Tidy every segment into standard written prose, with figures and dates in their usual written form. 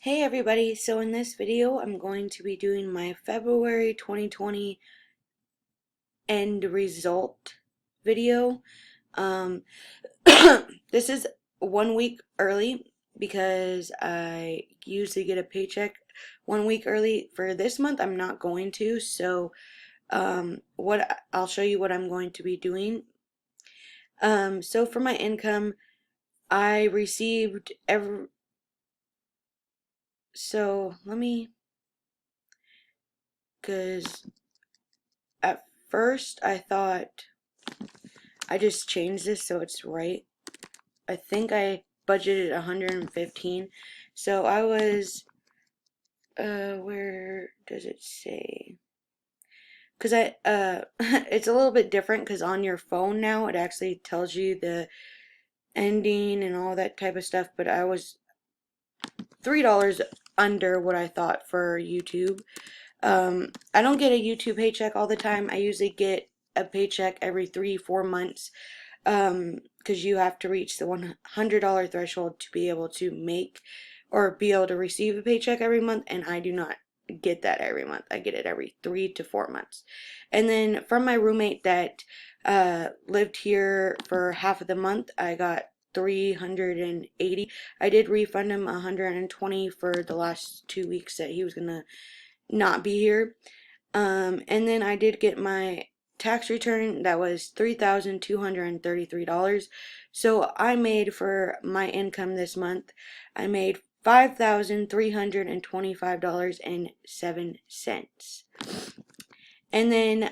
Hey everybody, so in this video I'm going to be doing my February 2020 end result video. Um, this is 1 week early because I usually get a paycheck 1 week early. For this month I'm not going to, so what I'll show you what I'm going to be doing. So for my income, I received because at first I thought I just changed this so it's right. I think I budgeted 115. So I was where does it say? Because it's a little bit different because on your phone now it actually tells you the ending and all that type of stuff, but I was $3 under what I thought for YouTube. I don't get a YouTube paycheck all the time. I usually get a paycheck every 3-4 months, because you have to reach the $100 threshold to be able to make or be able to receive a paycheck every month, and I do not get that every month. I get it every 3 to 4 months. And then from my roommate that lived here for half of the month, I got 380. I did refund him 120 for the last 2 weeks that he was gonna not be here. And then I did get my tax return that was $3,233. So I made, for my income this month, I made $5,325.07. And then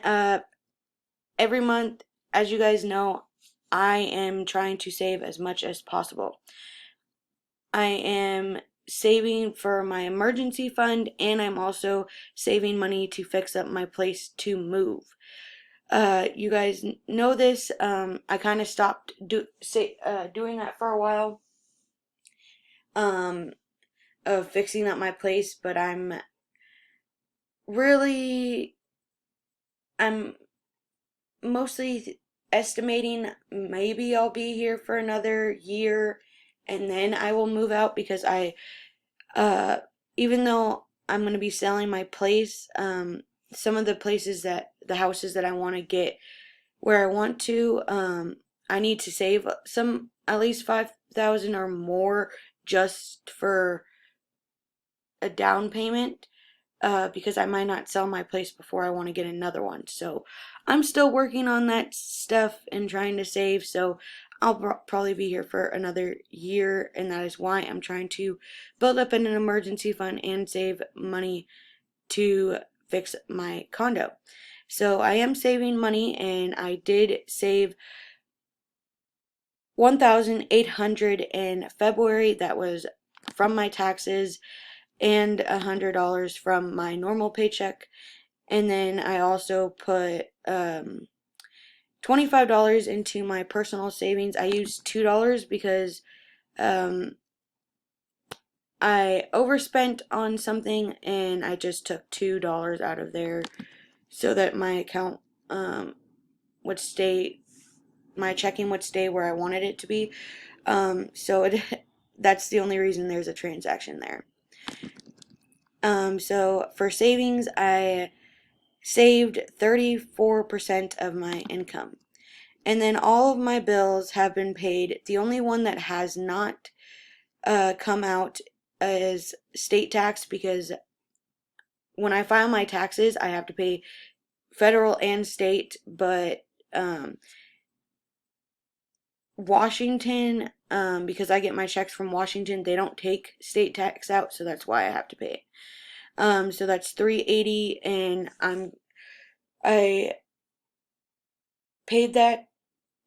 every month, as you guys know, I am trying to save as much as possible. I am saving for my emergency fund, and I'm also saving money to fix up my place to move. You guys know this. I kind of stopped doing that for a while, um, of fixing up my place, but really, I'm mostly estimating maybe I'll be here for another year and then I will move out because uh, even though I'm going to be selling my place, some of the houses that I want to get where I want to, I need to save some, at least 5,000 or more just for a down payment, because I might not sell my place before I want to get another one. So I'm still working on that stuff and trying to save. So I'll probably be here for another year, and that is why I'm trying to build up an emergency fund and save money to fix my condo. So I am saving money, and I did save 1,800 in February. That was from my taxes and $100 from my normal paycheck. And then I also put $25 into my personal savings. I used $2 because um, I overspent on something, and I just took $2 out of there so that my account would stay, my checking would stay where I wanted it to be. So that's the only reason there's a transaction there. So for savings, I saved 34% of my income. And then all of my bills have been paid. The only one that has not come out is state tax, because when I file my taxes, I have to pay federal and state, but Washington, because I get my checks from Washington, they don't take state tax out, so that's why I have to pay it. So that's 380, and I paid that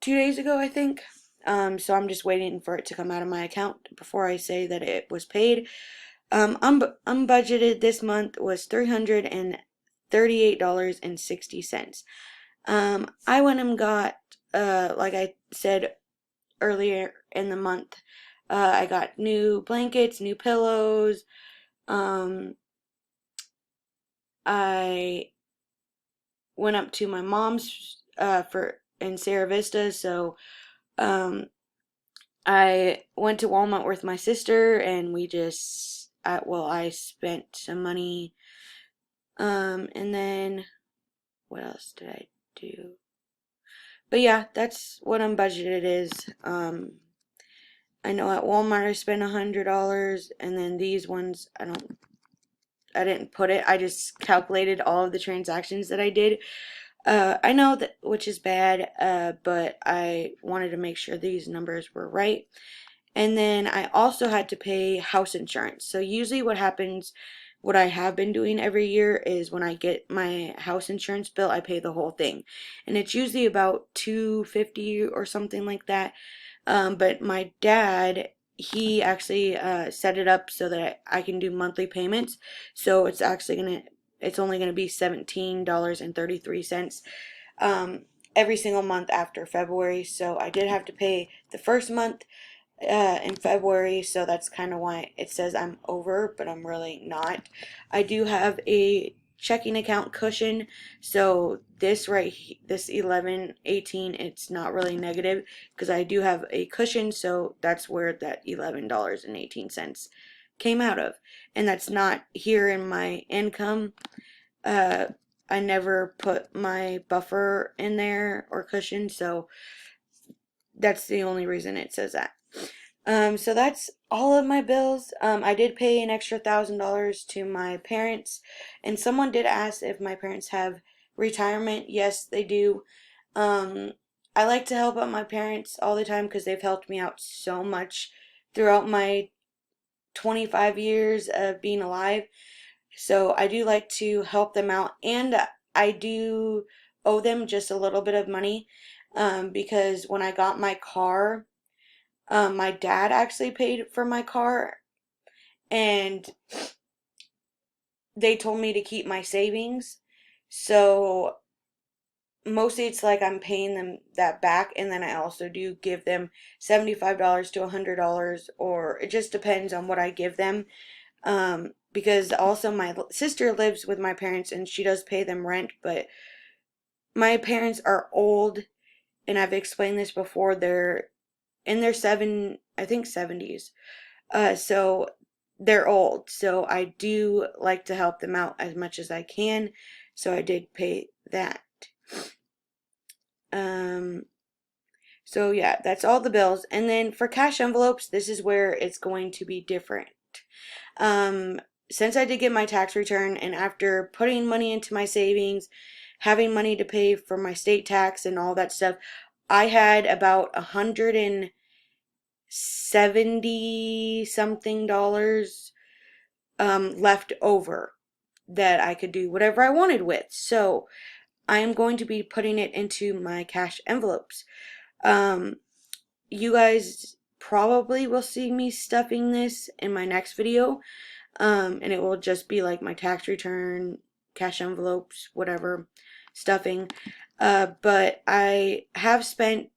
2 days ago, I think. So I'm just waiting for it to come out of my account before I say that it was paid. Unbudgeted this month was $338.60. I went and got, like I said earlier in the month, I got new blankets, new pillows. I went up to my mom's in Sierra Vista, so I went to Walmart with my sister, and I spent some money. And then what else did I do? But yeah, that's what unbudgeted is. I know at Walmart I spent $100, and then these ones I didn't put it. I just calculated all of the transactions that I did. I know that, which is bad, but I wanted to make sure these numbers were right. And then I also had to pay house insurance. So usually what happens, what I have been doing every year is when I get my house insurance bill, I pay the whole thing. And it's usually about $250 or something like that. But my dad, he actually set it up so that I can do monthly payments. So it's only gonna be $17.33 every single month after February. So I did have to pay the first month in February, so that's kind of why it says I'm over, but I'm really not. I do have a checking account cushion, so this 11.18, it's not really negative because I do have a cushion, so that's where that $11.18 came out of, and that's not here in my income. I never put my buffer in there or cushion, so that's the only reason it says that. So that's all of my bills. I did pay an extra $1,000 to my parents, and someone did ask if my parents have retirement. Yes, they do. Um, I like to help out my parents all the time because they've helped me out so much throughout my 25 years of being alive. So I do like to help them out, and I do owe them just a little bit of money, because when I got my car, my dad actually paid for my car, and they told me to keep my savings. So mostly it's like I'm paying them that back, and then I also do give them $75 to $100, or it just depends on what I give them. Because also my sister lives with my parents and she does pay them rent, but my parents are old, and I've explained this before. They're in their I think 70s. So they're old, so I do like to help them out as much as I can. So I did pay that. Um, so yeah, that's all the bills. And then for cash envelopes, this is where it's going to be different. Um, since I did get my tax return, and after putting money into my savings, having money to pay for my state tax and all that stuff, I had about 170 something dollars left over that I could do whatever I wanted with. So I am going to be putting it into my cash envelopes. You guys probably will see me stuffing this in my next video, and it will just be like my tax return, cash envelopes, whatever, stuffing. But I have spent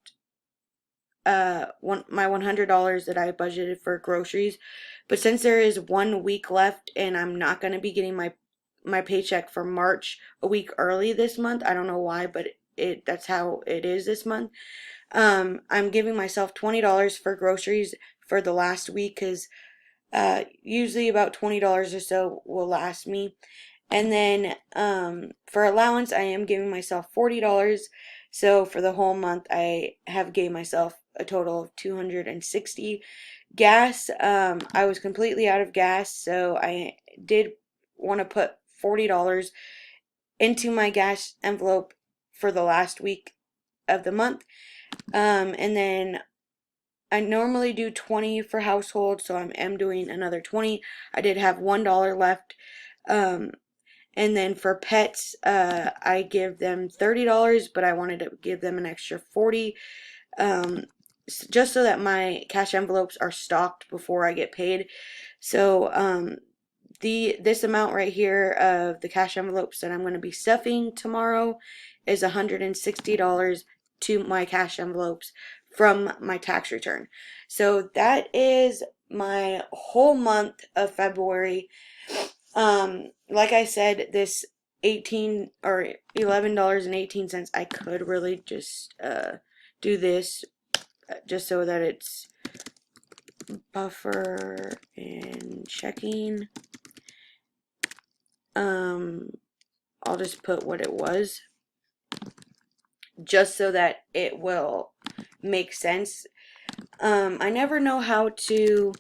my $100 that I budgeted for groceries, but since there is 1 week left and I'm not going to be getting my paycheck for March a week early this month, I don't know why, but that's how it is this month. I'm giving myself $20 for groceries for the last week, because usually about $20 or so will last me. And then for allowance, I am giving myself $40. So for the whole month, I have gave myself a total of $260. Gas, I was completely out of gas, so I did want to put $40 into my gas envelope for the last week of the month. And then I normally do 20 for household, so I am doing another 20. I did have $1 left. And then for pets, I give them $30, but I wanted to give them an extra 40, just so that my cash envelopes are stocked before I get paid. So this amount right here of the cash envelopes that I'm going to be stuffing tomorrow is $160 to my cash envelopes from my tax return. So that is my whole month of February. Like I said, this 18 or $11.18, I could really just do this just so that it's buffer and checking. I'll just put what it was, just so that it will make sense. I never know how to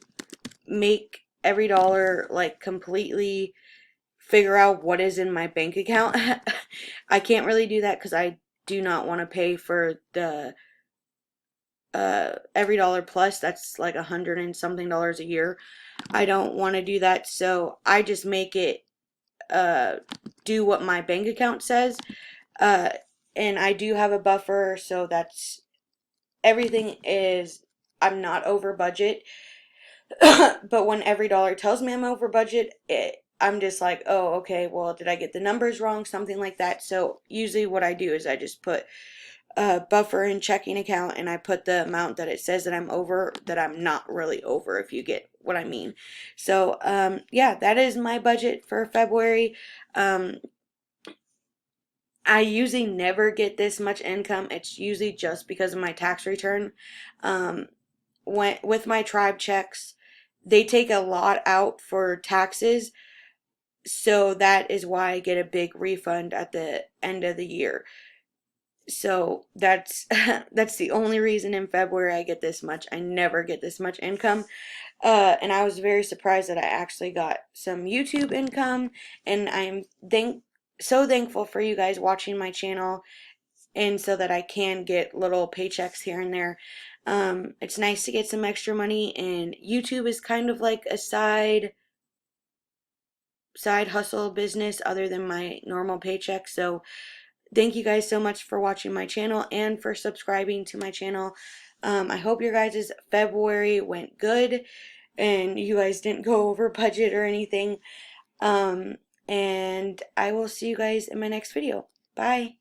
make EveryDollar like completely figure out what is in my bank account. I can't really do that because I do not want to pay for the EveryDollar Plus. That's like $100 and something a year. I don't want to do that, so I just make it do what my bank account says. Uh, and I do have a buffer, so that's everything is, I'm not over budget. But when EveryDollar tells me I'm over budget, I'm just like, oh, okay, well, did I get the numbers wrong? Something like that. So usually what I do is I just put a buffer in checking account, and I put the amount that it says that I'm over, that I'm not really over, if you get what I mean. So yeah, that is my budget for February. I usually never get this much income. It's usually just because of my tax return. Um, with my tribe checks, they take a lot out for taxes, so that is why I get a big refund at the end of the year. So that's that's the only reason in February I get this much. I never get this much income. And I was very surprised that I actually got some YouTube income, and I'm so thankful for you guys watching my channel, and so that I can get little paychecks here and there. It's nice to get some extra money, and YouTube is kind of like a side hustle business other than my normal paycheck. So thank you guys so much for watching my channel and for subscribing to my channel. I hope your guys' February went good and you guys didn't go over budget or anything. And I will see you guys in my next video. Bye.